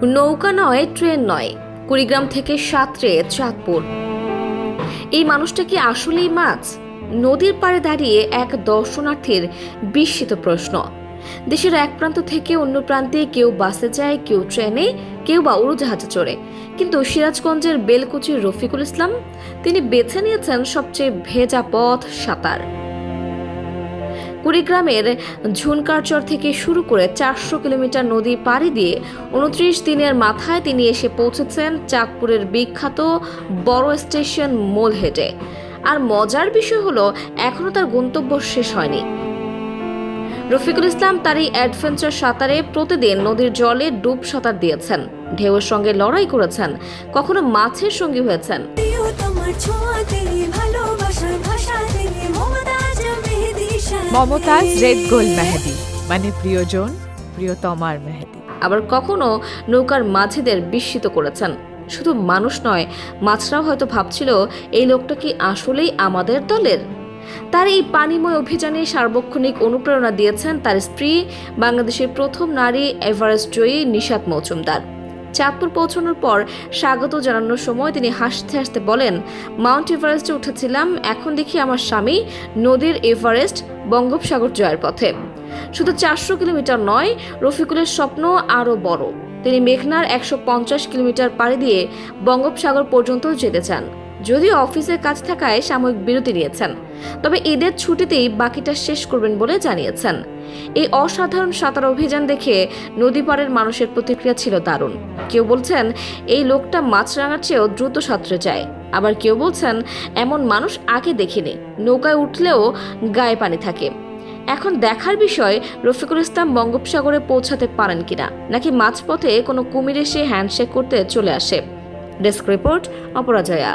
নৌকা নয়, ট্রেন নয়, কুড়িগ্রাম থেকে সাঁতরে চাঁদপুর। এই মানুষটা কি আসলেই মাছ? নদীর পাড়ে দাঁড়িয়ে এক দর্শনার্থীর বিস্মিত প্রশ্ন। দেশের এক প্রান্ত থেকে অন্য প্রান্তে কেউ বাসে যায়, কেউ ট্রেনে, কেউ বা উড়োজাহাজে চড়ে, কিন্তু সিরাজগঞ্জের বেলকুচির রফিকুল ইসলাম তিনি বেছে নিয়েছেন সবচেয়ে ভেজা পথ, সাঁতার। কুড়িগ্রামের ঝুনকারচর থেকে শুরু করে 400 কিলোমিটার নদী পাড়ি দিয়ে 29 দিনের মাথায় তিনি এসে পৌঁছেছেন চাঁদপুরের বিখ্যাত বড় স্টেশন মোলহেডে। আর মজার বিষয় হলো, এখনো তার গন্তব্য শেষ হয়নি। রফিকুল ইসলাম তার এই অ্যাডভেঞ্চার সাঁতারে প্রতিদিন নদীর জলে ডুব সাঁতার দিয়েছেন, ঢেউয়ের সঙ্গে লড়াই করেছেন, কখনো মাছের সঙ্গী হয়েছেন। মমতাজ রেড গোল্ড মেহেদি, মানে প্রিয়জন, প্রিয়তমার মেহেদি। আবার কখনো নৌকার মাঝিদের বিস্মিত করেছেন। শুধু মানুষ নয়, মাছরাও হয়তো ভাবছিল, এই লোকটা কি আসলেই আমাদের দলের? তার এই পানিময় অভিযানে সার্বক্ষণিক অনুপ্রেরণা দিয়েছেন তার স্ত্রী, বাংলাদেশের প্রথম নারী এভারেস্ট জয়ী নিশাত মজুমদার। চাঁদপুর পৌঁছানোর পর স্বাগত জানানোর সময় তিনি হাসতে হাসতে বলেন, মাউন্ট এভারেস্টে উঠেছিলাম, এখন দেখি আমার স্বামী নদীর এভারেস্ট বঙ্গোপসাগর জয়ের পথে। শুধু 400 কিলোমিটার নয়, রফিকুলের স্বপ্ন আরও বড়। তিনি মেঘনার 150 কিলোমিটার পাড়ি দিয়ে বঙ্গোপসাগর পর্যন্ত যেতে চান। যদিও অফিসের কাজ থাকায় সাময়িক বিরতি নিয়েছেন, তবে ঈদের ছুটিতেই বাকিটা শেষ করবেন বলে জানিয়েছেন। এই অসাধারণ সাঁতার অভিযান দেখে নদী পাড়ের মানুষের প্রতিক্রিয়া ছিল দারুণ। কেউ বলছেন এই লোকটা মাছরাঙার চেয়েও দ্রুত সাঁতরে যায়, আবার কেউ বলছেন এমন মানুষ আগে দেখিনি, নৌকায় উঠলেও গায়ে পানি থাকে। এখন দেখার বিষয়, রফিকুল ইসলাম বঙ্গোপসাগরে পৌঁছাতে পারেন কিনা, নাকি মাঝপথে কোনো কুমির এসে হ্যান্ডশেক করতে চলে আসে। Desk report, অপরাজয়া।